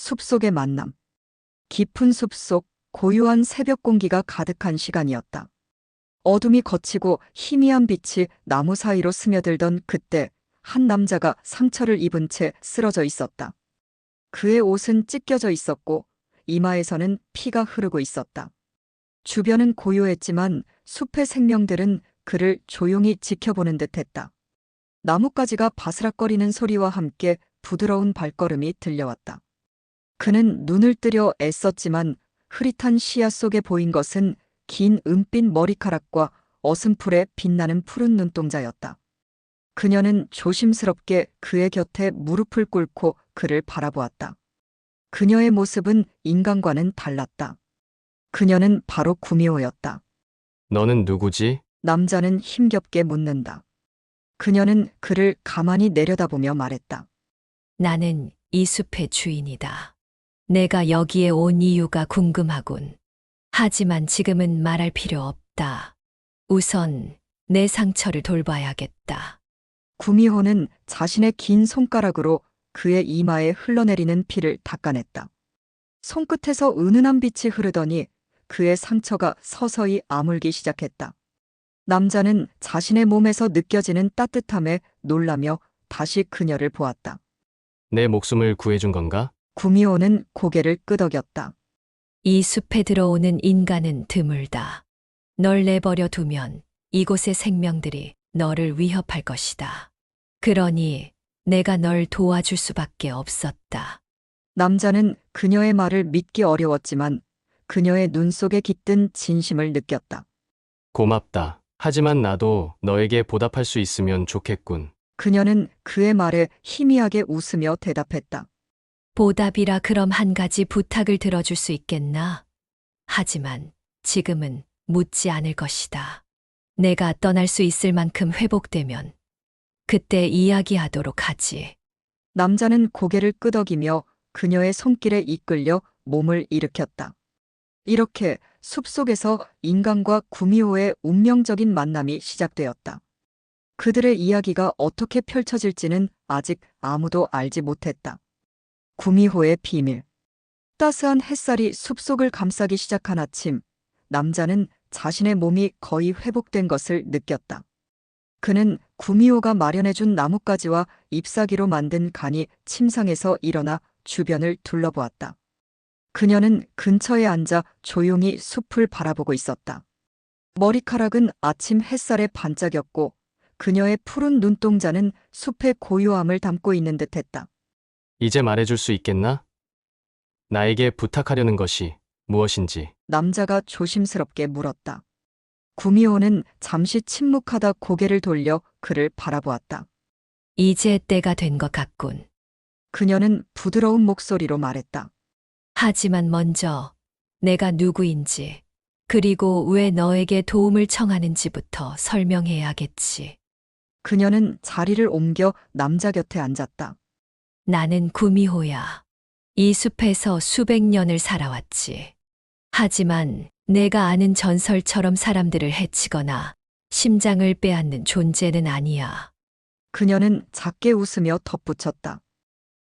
숲속의 만남. 깊은 숲속 고요한 새벽 공기가 가득한 시간이었다. 어둠이 걷히고 희미한 빛이 나무 사이로 스며들던 그때 한 남자가 상처를 입은 채 쓰러져 있었다. 그의 옷은 찢겨져 있었고 이마에서는 피가 흐르고 있었다. 주변은 고요했지만 숲의 생명들은 그를 조용히 지켜보는 듯했다. 나뭇가지가 바스락거리는 소리와 함께 부드러운 발걸음이 들려왔다. 그는 눈을 뜨려 애썼지만 흐릿한 시야 속에 보인 것은 긴 은빛 머리카락과 어슴풀에 빛나는 푸른 눈동자였다. 그녀는 조심스럽게 그의 곁에 무릎을 꿇고 그를 바라보았다. 그녀의 모습은 인간과는 달랐다. 그녀는 바로 구미호였다. 너는 누구지? 남자는 힘겹게 묻는다. 그녀는 그를 가만히 내려다보며 말했다. 나는 이 숲의 주인이다. 내가 여기에 온 이유가 궁금하군. 하지만 지금은 말할 필요 없다. 우선 내 상처를 돌봐야겠다. 구미호는 자신의 긴 손가락으로 그의 이마에 흘러내리는 피를 닦아냈다. 손끝에서 은은한 빛이 흐르더니 그의 상처가 서서히 아물기 시작했다. 남자는 자신의 몸에서 느껴지는 따뜻함에 놀라며 다시 그녀를 보았다. 내 목숨을 구해준 건가? 구미호는 고개를 끄덕였다. 이 숲에 들어오는 인간은 드물다. 널 내버려 두면 이곳의 생명들이 너를 위협할 것이다. 그러니 내가 널 도와줄 수밖에 없었다. 남자는 그녀의 말을 믿기 어려웠지만 그녀의 눈 속에 깃든 진심을 느꼈다. 고맙다. 하지만 나도 너에게 보답할 수 있으면 좋겠군. 그녀는 그의 말에 희미하게 웃으며 대답했다. 보답이라 그럼 한 가지 부탁을 들어줄 수 있겠나? 하지만 지금은 묻지 않을 것이다. 내가 떠날 수 있을 만큼 회복되면 그때 이야기하도록 하지. 남자는 고개를 끄덕이며 그녀의 손길에 이끌려 몸을 일으켰다. 이렇게 숲속에서 인간과 구미호의 운명적인 만남이 시작되었다. 그들의 이야기가 어떻게 펼쳐질지는 아직 아무도 알지 못했다. 구미호의 비밀. 따스한 햇살이 숲속을 감싸기 시작한 아침, 남자는 자신의 몸이 거의 회복된 것을 느꼈다. 그는 구미호가 마련해준 나뭇가지와 잎사귀로 만든 간이 침상에서 일어나 주변을 둘러보았다. 그녀는 근처에 앉아 조용히 숲을 바라보고 있었다. 머리카락은 아침 햇살에 반짝였고 그녀의 푸른 눈동자는 숲의 고요함을 담고 있는 듯했다. 이제 말해줄 수 있겠나? 나에게 부탁하려는 것이 무엇인지. 남자가 조심스럽게 물었다. 구미호는 잠시 침묵하다 고개를 돌려 그를 바라보았다. 이제 때가 된 것 같군. 그녀는 부드러운 목소리로 말했다. 하지만 먼저 내가 누구인지, 그리고 왜 너에게 도움을 청하는지부터 설명해야겠지. 그녀는 자리를 옮겨 남자 곁에 앉았다. 나는 구미호야. 이 숲에서 수백 년을 살아왔지. 하지만 내가 아는 전설처럼 사람들을 해치거나 심장을 빼앗는 존재는 아니야. 그녀는 작게 웃으며 덧붙였다.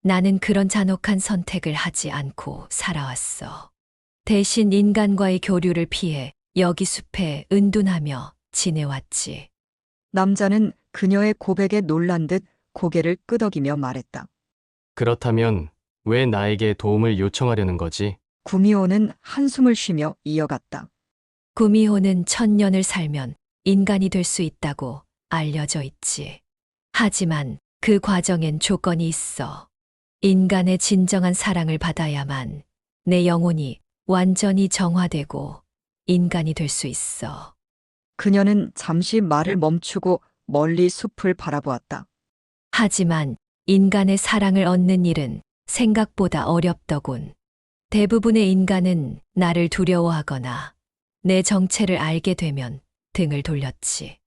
나는 그런 잔혹한 선택을 하지 않고 살아왔어. 대신 인간과의 교류를 피해 여기 숲에 은둔하며 지내왔지. 남자는 그녀의 고백에 놀란 듯 고개를 끄덕이며 말했다. 그렇다면 왜 나에게 도움을 요청하려는 거지? 구미호는 한숨을 쉬며 이어갔다. 구미호는 1000년을 살면 인간이 될 수 있다고 알려져 있지. 하지만 그 과정엔 조건이 있어. 인간의 진정한 사랑을 받아야만 내 영혼이 완전히 정화되고 인간이 될 수 있어. 그녀는 잠시 말을 멈추고 멀리 숲을 바라보았다. 하지만 인간의 사랑을 얻는 일은 생각보다 어렵더군. 대부분의 인간은 나를 두려워하거나 내 정체를 알게 되면 등을 돌렸지.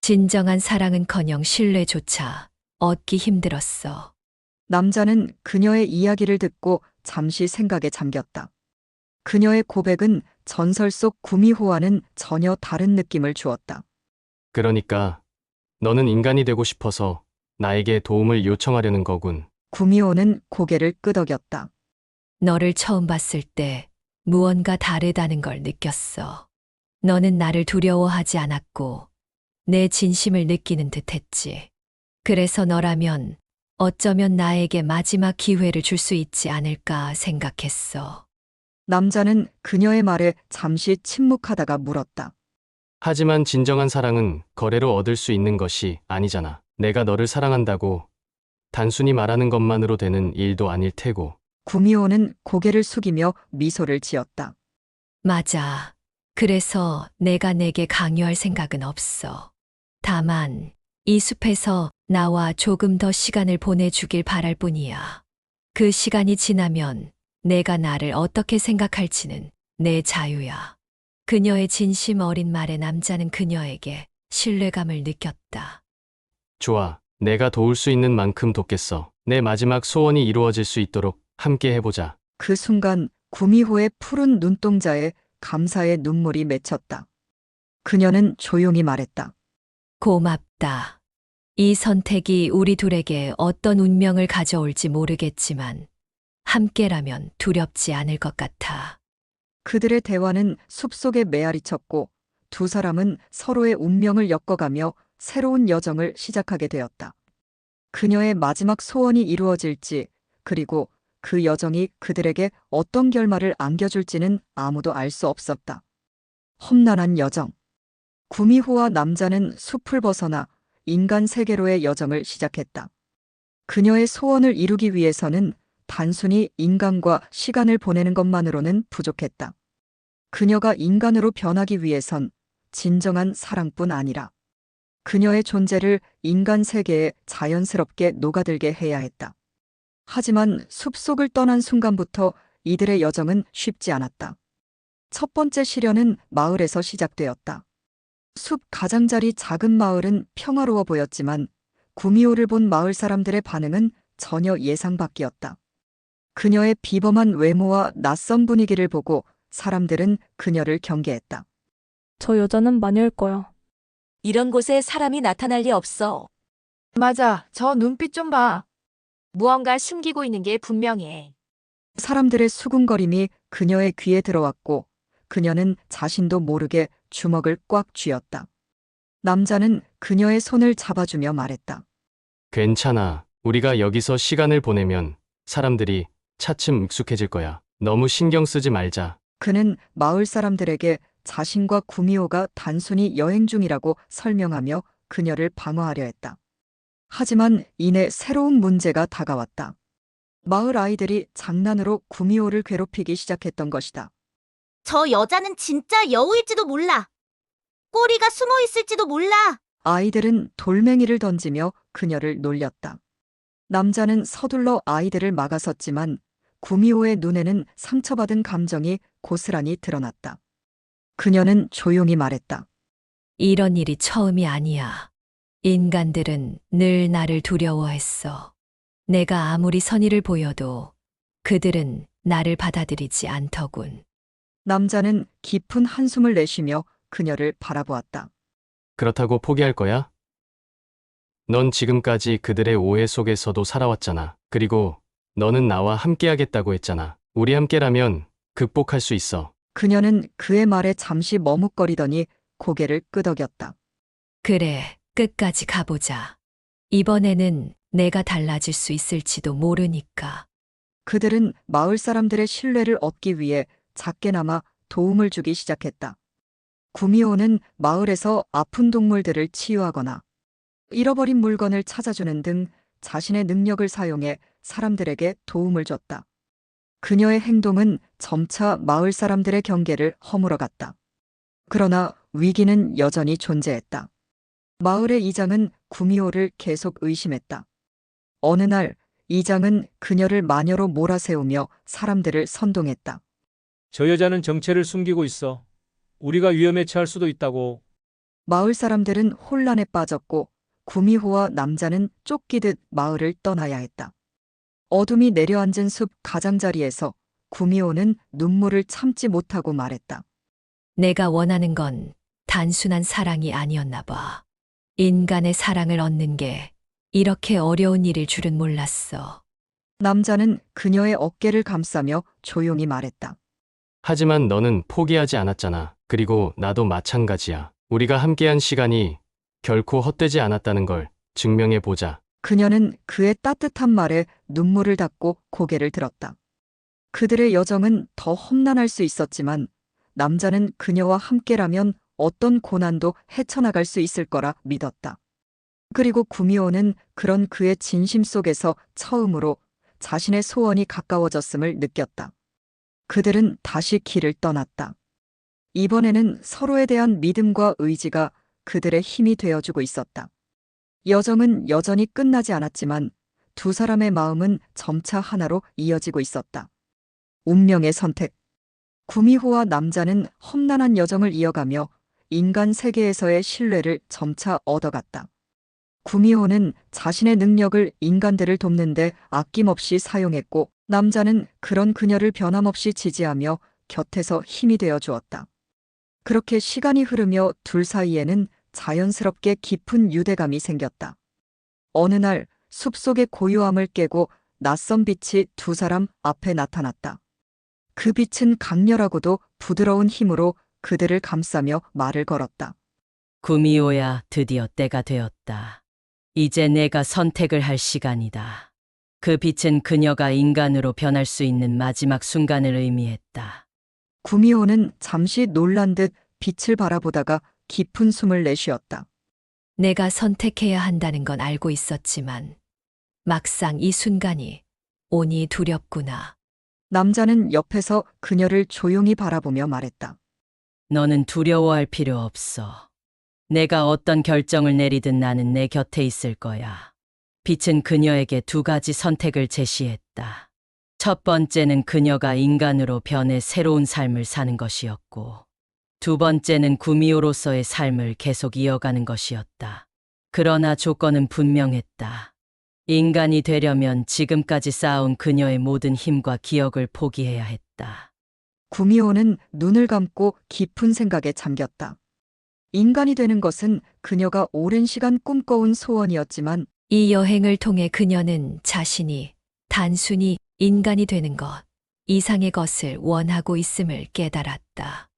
진정한 사랑은커녕 신뢰조차 얻기 힘들었어. 남자는 그녀의 이야기를 듣고 잠시 생각에 잠겼다. 그녀의 고백은 전설 속 구미호와는 전혀 다른 느낌을 주었다. 그러니까 너는 인간이 되고 싶어서 나에게 도움을 요청하려는 거군. 구미호는 고개를 끄덕였다. 너를 처음 봤을 때 무언가 다르다는 걸 느꼈어. 너는 나를 두려워하지 않았고 내 진심을 느끼는 듯 했지. 그래서 너라면 어쩌면 나에게 마지막 기회를 줄 수 있지 않을까 생각했어. 남자는 그녀의 말에 잠시 침묵하다가 물었다. 하지만 진정한 사랑은 거래로 얻을 수 있는 것이 아니잖아. 내가 너를 사랑한다고 단순히 말하는 것만으로 되는 일도 아닐 테고. 구미호는 고개를 숙이며 미소를 지었다. 맞아. 그래서 내가 내게 강요할 생각은 없어. 다만 이 숲에서 나와 조금 더 시간을 보내주길 바랄 뿐이야. 그 시간이 지나면 내가 나를 어떻게 생각할지는 내 자유야. 그녀의 진심 어린 말에 남자는 그녀에게 신뢰감을 느꼈다. 좋아. 내가 도울 수 있는 만큼 돕겠어. 내 마지막 소원이 이루어질 수 있도록 함께 해보자. 그 순간 구미호의 푸른 눈동자에 감사의 눈물이 맺혔다. 그녀는 조용히 말했다. 고맙다. 이 선택이 우리 둘에게 어떤 운명을 가져올지 모르겠지만 함께라면 두렵지 않을 것 같아. 그들의 대화는 숲속에 메아리쳤고 두 사람은 서로의 운명을 엮어가며 새로운 여정을 시작하게 되었다. 그녀의 마지막 소원이 이루어질지, 그리고 그 여정이 그들에게 어떤 결말을 안겨줄지는 아무도 알 수 없었다. 험난한 여정. 구미호와 남자는 숲을 벗어나 인간 세계로의 여정을 시작했다. 그녀의 소원을 이루기 위해서는 단순히 인간과 시간을 보내는 것만으로는 부족했다. 그녀가 인간으로 변하기 위해선 진정한 사랑뿐 아니라 그녀의 존재를 인간 세계에 자연스럽게 녹아들게 해야 했다. 하지만 숲속을 떠난 순간부터 이들의 여정은 쉽지 않았다. 첫 번째 시련은 마을에서 시작되었다. 숲 가장자리 작은 마을은 평화로워 보였지만 구미호를 본 마을 사람들의 반응은 전혀 예상 밖이었다. 그녀의 비범한 외모와 낯선 분위기를 보고 사람들은 그녀를 경계했다. 저 여자는 마녀일 거야. 이런 곳에 사람이 나타날 리 없어. 맞아, 저 눈빛 좀 봐. 무언가 숨기고 있는 게 분명해. 사람들의 수군거림이 그녀의 귀에 들어왔고 그녀는 자신도 모르게 주먹을 꽉 쥐었다. 남자는 그녀의 손을 잡아주며 말했다. 괜찮아. 우리가 여기서 시간을 보내면 사람들이 차츰 익숙해질 거야. 너무 신경 쓰지 말자. 그는 마을 사람들에게 자신과 구미호가 단순히 여행 중이라고 설명하며 그녀를 방어하려 했다. 하지만 이내 새로운 문제가 다가왔다. 마을 아이들이 장난으로 구미호를 괴롭히기 시작했던 것이다. 저 여자는 진짜 여우일지도 몰라. 꼬리가 숨어 있을지도 몰라. 아이들은 돌멩이를 던지며 그녀를 놀렸다. 남자는 서둘러 아이들을 막아섰지만 구미호의 눈에는 상처받은 감정이 고스란히 드러났다. 그녀는 조용히 말했다. 이런 일이 처음이 아니야. 인간들은 늘 나를 두려워했어. 내가 아무리 선의를 보여도 그들은 나를 받아들이지 않더군. 남자는 깊은 한숨을 내쉬며 그녀를 바라보았다. 그렇다고 포기할 거야? 넌 지금까지 그들의 오해 속에서도 살아왔잖아. 그리고 너는 나와 함께하겠다고 했잖아. 우리 함께라면 극복할 수 있어. 그녀는 그의 말에 잠시 머뭇거리더니 고개를 끄덕였다. 그래, 끝까지 가보자. 이번에는 내가 달라질 수 있을지도 모르니까. 그들은 마을 사람들의 신뢰를 얻기 위해 작게나마 도움을 주기 시작했다. 구미호는 마을에서 아픈 동물들을 치유하거나 잃어버린 물건을 찾아주는 등 자신의 능력을 사용해 사람들에게 도움을 줬다. 그녀의 행동은 점차 마을 사람들의 경계를 허물어갔다. 그러나 위기는 여전히 존재했다. 마을의 이장은 구미호를 계속 의심했다. 어느 날 이장은 그녀를 마녀로 몰아세우며 사람들을 선동했다. 저 여자는 정체를 숨기고 있어. 우리가 위험에 처할 수도 있다고. 마을 사람들은 혼란에 빠졌고 구미호와 남자는 쫓기듯 마을을 떠나야 했다. 어둠이 내려앉은 숲 가장자리에서 구미호는 눈물을 참지 못하고 말했다. 내가 원하는 건 단순한 사랑이 아니었나 봐. 인간의 사랑을 얻는 게 이렇게 어려운 일일 줄은 몰랐어. 남자는 그녀의 어깨를 감싸며 조용히 말했다. 하지만 너는 포기하지 않았잖아. 그리고 나도 마찬가지야. 우리가 함께한 시간이 결코 헛되지 않았다는 걸 증명해 보자. 그녀는 그의 따뜻한 말에 눈물을 닦고 고개를 들었다. 그들의 여정은 더 험난할 수 있었지만 남자는 그녀와 함께라면 어떤 고난도 헤쳐나갈 수 있을 거라 믿었다. 그리고 구미호는 그런 그의 진심 속에서 처음으로 자신의 소원이 가까워졌음을 느꼈다. 그들은 다시 길을 떠났다. 이번에는 서로에 대한 믿음과 의지가 그들의 힘이 되어주고 있었다. 여정은 여전히 끝나지 않았지만 두 사람의 마음은 점차 하나로 이어지고 있었다. 운명의 선택. 구미호와 남자는 험난한 여정을 이어가며 인간 세계에서의 신뢰를 점차 얻어갔다. 구미호는 자신의 능력을 인간들을 돕는데 아낌없이 사용했고 남자는 그런 그녀를 변함없이 지지하며 곁에서 힘이 되어 주었다. 그렇게 시간이 흐르며 둘 사이에는 자연스럽게 깊은 유대감이 생겼다. 어느 날 숲속의 고요함을 깨고 낯선 빛이 두 사람 앞에 나타났다. 그 빛은 강렬하고도 부드러운 힘으로 그들을 감싸며 말을 걸었다. 구미호야, 드디어 때가 되었다. 이제 내가 선택을 할 시간이다. 그 빛은 그녀가 인간으로 변할 수 있는 마지막 순간을 의미했다. 구미호는 잠시 놀란 듯 빛을 바라보다가 깊은 숨을 내쉬었다. 내가 선택해야 한다는 건 알고 있었지만 막상 이 순간이 오니 두렵구나. 남자는 옆에서 그녀를 조용히 바라보며 말했다. 너는 두려워할 필요 없어. 내가 어떤 결정을 내리든 나는 내 곁에 있을 거야. 빛은 그녀에게 두 가지 선택을 제시했다. 첫 번째는 그녀가 인간으로 변해 새로운 삶을 사는 것이었고, 두 번째는 구미호로서의 삶을 계속 이어가는 것이었다. 그러나 조건은 분명했다. 인간이 되려면 지금까지 쌓아온 그녀의 모든 힘과 기억을 포기해야 했다. 구미호는 눈을 감고 깊은 생각에 잠겼다. 인간이 되는 것은 그녀가 오랜 시간 꿈꿔온 소원이었지만 이 여행을 통해 그녀는 자신이 단순히 인간이 되는 것 이상의 것을 원하고 있음을 깨달았다.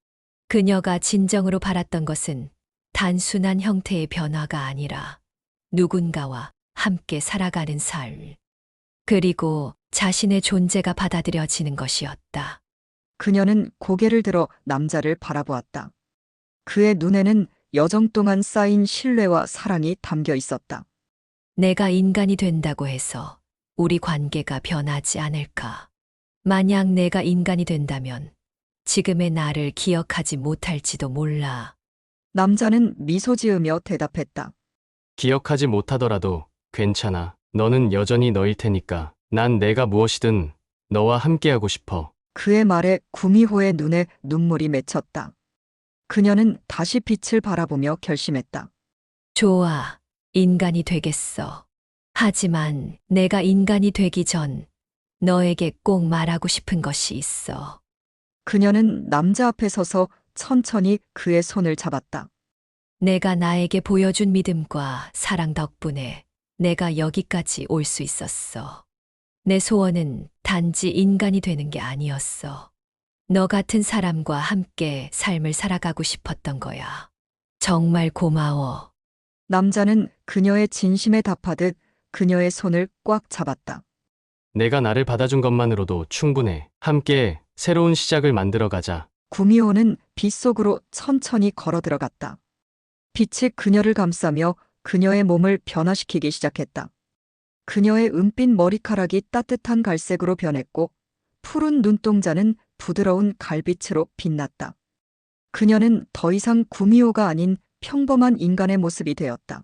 그녀가 진정으로 바랐던 것은 단순한 형태의 변화가 아니라 누군가와 함께 살아가는 삶, 그리고 자신의 존재가 받아들여지는 것이었다. 그녀는 고개를 들어 남자를 바라보았다. 그의 눈에는 여정 동안 쌓인 신뢰와 사랑이 담겨 있었다. 내가 인간이 된다고 해서 우리 관계가 변하지 않을까? 만약 내가 인간이 된다면 지금의 나를 기억하지 못할지도 몰라. 남자는 미소 지으며 대답했다. 기억하지 못하더라도 괜찮아. 너는 여전히 너일 테니까. 난 내가 무엇이든 너와 함께하고 싶어. 그의 말에 구미호의 눈에 눈물이 맺혔다. 그녀는 다시 빛을 바라보며 결심했다. 좋아, 인간이 되겠어. 하지만 내가 인간이 되기 전 너에게 꼭 말하고 싶은 것이 있어. 그녀는 남자 앞에 서서 천천히 그의 손을 잡았다. 내가 나에게 보여준 믿음과 사랑 덕분에 내가 여기까지 올 수 있었어. 내 소원은 단지 인간이 되는 게 아니었어. 너 같은 사람과 함께 삶을 살아가고 싶었던 거야. 정말 고마워. 남자는 그녀의 진심에 답하듯 그녀의 손을 꽉 잡았다. 내가 나를 받아준 것만으로도 충분해. 함께 새로운 시작을 만들어 가자. 구미호는 빛 속으로 천천히 걸어 들어갔다. 빛이 그녀를 감싸며 그녀의 몸을 변화시키기 시작했다. 그녀의 은빛 머리카락이 따뜻한 갈색으로 변했고 푸른 눈동자는 부드러운 갈빛으로 빛났다. 그녀는 더 이상 구미호가 아닌 평범한 인간의 모습이 되었다.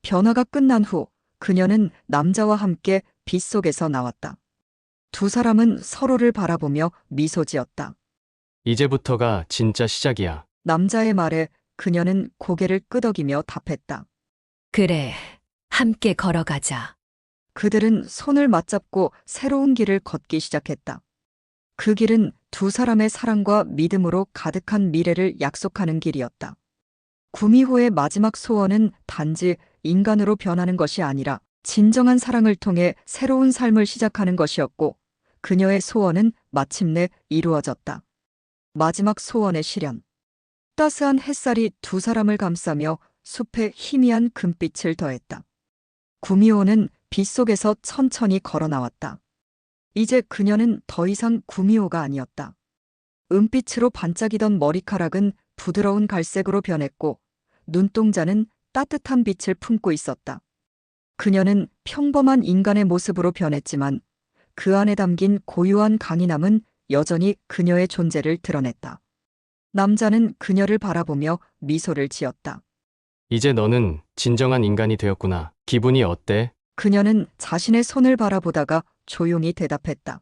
변화가 끝난 후 그녀는 남자와 함께 빛 속에서 나왔다. 두 사람은 서로를 바라보며 미소 지었다. 이제부터가 진짜 시작이야. 남자의 말에 그녀는 고개를 끄덕이며 답했다. 그래, 함께 걸어가자. 그들은 손을 맞잡고 새로운 길을 걷기 시작했다. 그 길은 두 사람의 사랑과 믿음으로 가득한 미래를 약속하는 길이었다. 구미호의 마지막 소원은 단지 인간으로 변하는 것이 아니라 진정한 사랑을 통해 새로운 삶을 시작하는 것이었고 그녀의 소원은 마침내 이루어졌다. 마지막 소원의 실현. 따스한 햇살이 두 사람을 감싸며 숲에 희미한 금빛을 더했다. 구미호는 빛 속에서 천천히 걸어 나왔다. 이제 그녀는 더 이상 구미호가 아니었다. 은빛으로 반짝이던 머리카락은 부드러운 갈색으로 변했고 눈동자는 따뜻한 빛을 품고 있었다. 그녀는 평범한 인간의 모습으로 변했지만 그 안에 담긴 고유한 강인함은 여전히 그녀의 존재를 드러냈다. 남자는 그녀를 바라보며 미소를 지었다. 이제 너는 진정한 인간이 되었구나. 기분이 어때? 그녀는 자신의 손을 바라보다가 조용히 대답했다.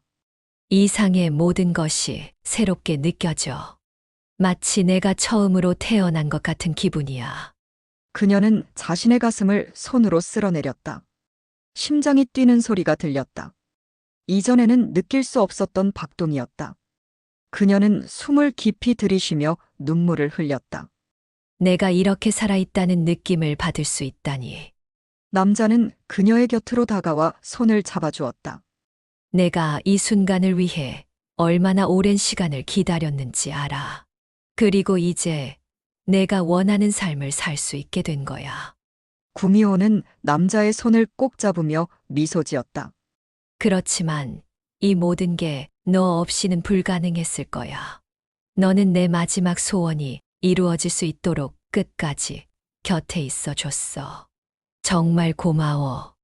이상의 모든 것이 새롭게 느껴져. 마치 내가 처음으로 태어난 것 같은 기분이야. 그녀는 자신의 가슴을 손으로 쓸어내렸다. 심장이 뛰는 소리가 들렸다. 이전에는 느낄 수 없었던 박동이었다. 그녀는 숨을 깊이 들이쉬며 눈물을 흘렸다. 내가 이렇게 살아있다는 느낌을 받을 수 있다니. 남자는 그녀의 곁으로 다가와 손을 잡아주었다. 내가 이 순간을 위해 얼마나 오랜 시간을 기다렸는지 알아. 그리고 이제 내가 원하는 삶을 살 수 있게 된 거야. 구미호는 남자의 손을 꼭 잡으며 미소 지었다. 그렇지만 이 모든 게 너 없이는 불가능했을 거야. 너는 내 마지막 소원이 이루어질 수 있도록 끝까지 곁에 있어 줬어. 정말 고마워.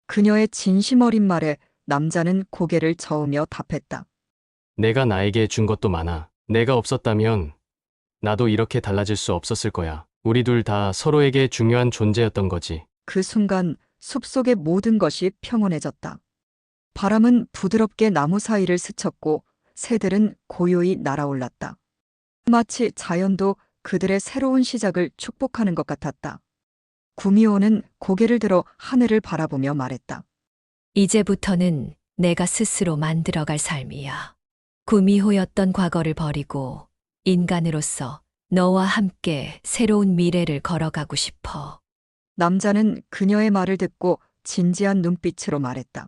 그녀의 진심 어린 말에 남자는 고개를 저으며 답했다. 내가 나에게 준 것도 많아. 내가 없었다면 나도 이렇게 달라질 수 없었을 거야. 우리 둘 다 서로에게 중요한 존재였던 거지. 그 순간 숲속의 모든 것이 평온해졌다. 바람은 부드럽게 나무 사이를 스쳤고 새들은 고요히 날아올랐다. 마치 자연도 그들의 새로운 시작을 축복하는 것 같았다. 구미호는 고개를 들어 하늘을 바라보며 말했다. 이제부터는 내가 스스로 만들어갈 삶이야. 구미호였던 과거를 버리고 인간으로서 너와 함께 새로운 미래를 걸어가고 싶어. 남자는 그녀의 말을 듣고 진지한 눈빛으로 말했다.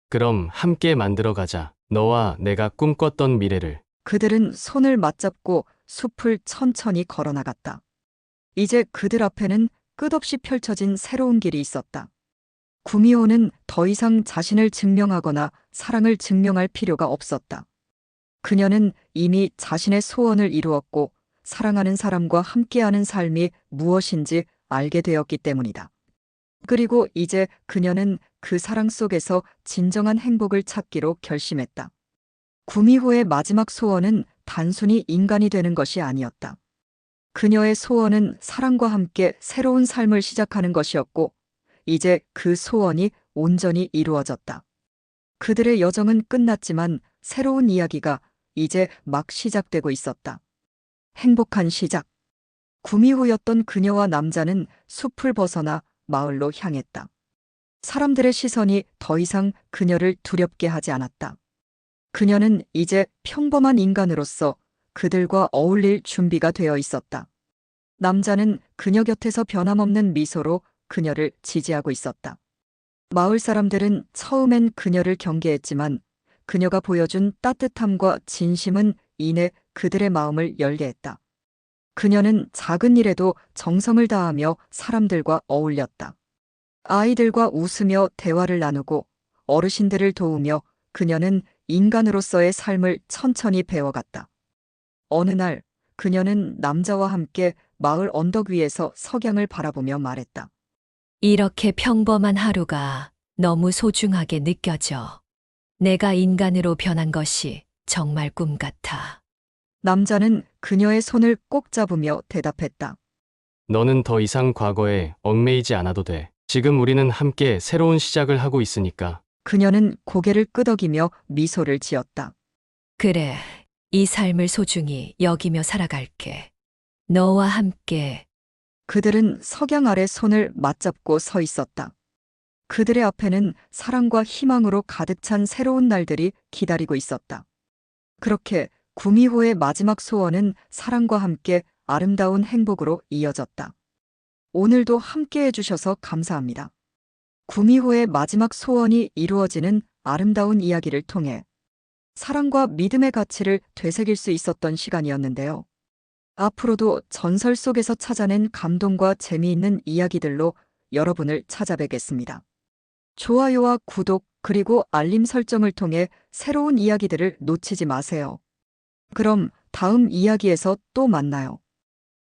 그럼 함께 만들어가자. 너와 내가 꿈꿨던 미래를. 그들은 손을 맞잡고 숲을 천천히 걸어나갔다. 이제 그들 앞에는 끝없이 펼쳐진 새로운 길이 있었다. 구미호는 더 이상 자신을 증명하거나 사랑을 증명할 필요가 없었다. 그녀는 이미 자신의 소원을 이루었고 사랑하는 사람과 함께하는 삶이 무엇인지 알게 되었기 때문이다. 그리고 이제 그녀는 그 사랑 속에서 진정한 행복을 찾기로 결심했다. 구미호의 마지막 소원은 단순히 인간이 되는 것이 아니었다. 그녀의 소원은 사랑과 함께 새로운 삶을 시작하는 것이었고, 이제 그 소원이 온전히 이루어졌다. 그들의 여정은 끝났지만 새로운 이야기가 이제 막 시작되고 있었다. 행복한 시작. 구미호였던 그녀와 남자는 숲을 벗어나 마을로 향했다. 사람들의 시선이 더 이상 그녀를 두렵게 하지 않았다. 그녀는 이제 평범한 인간으로서 그들과 어울릴 준비가 되어 있었다. 남자는 그녀 곁에서 변함없는 미소로 그녀를 지지하고 있었다. 마을 사람들은 처음엔 그녀를 경계했지만 그녀가 보여준 따뜻함과 진심은 이내 그들의 마음을 열게 했다. 그녀는 작은 일에도 정성을 다하며 사람들과 어울렸다. 아이들과 웃으며 대화를 나누고 어르신들을 도우며 그녀는 인간으로서의 삶을 천천히 배워갔다. 어느 날 그녀는 남자와 함께 마을 언덕 위에서 석양을 바라보며 말했다. 이렇게 평범한 하루가 너무 소중하게 느껴져. 내가 인간으로 변한 것이 정말 꿈 같아. 남자는 그녀의 손을 꼭 잡으며 대답했다. 너는 더 이상 과거에 얽매이지 않아도 돼. 지금 우리는 함께 새로운 시작을 하고 있으니까. 그녀는 고개를 끄덕이며 미소를 지었다. 그래, 이 삶을 소중히 여기며 살아갈게. 너와 함께. 그들은 석양 아래 손을 맞잡고 서 있었다. 그들의 앞에는 사랑과 희망으로 가득 찬 새로운 날들이 기다리고 있었다. 그렇게 구미호의 마지막 소원은 사랑과 함께 아름다운 행복으로 이어졌다. 오늘도 함께 해주셔서 감사합니다. 구미호의 마지막 소원이 이루어지는 아름다운 이야기를 통해 사랑과 믿음의 가치를 되새길 수 있었던 시간이었는데요. 앞으로도 전설 속에서 찾아낸 감동과 재미있는 이야기들로 여러분을 찾아뵙겠습니다. 좋아요와 구독 그리고 알림 설정을 통해 새로운 이야기들을 놓치지 마세요. 그럼 다음 이야기에서 또 만나요.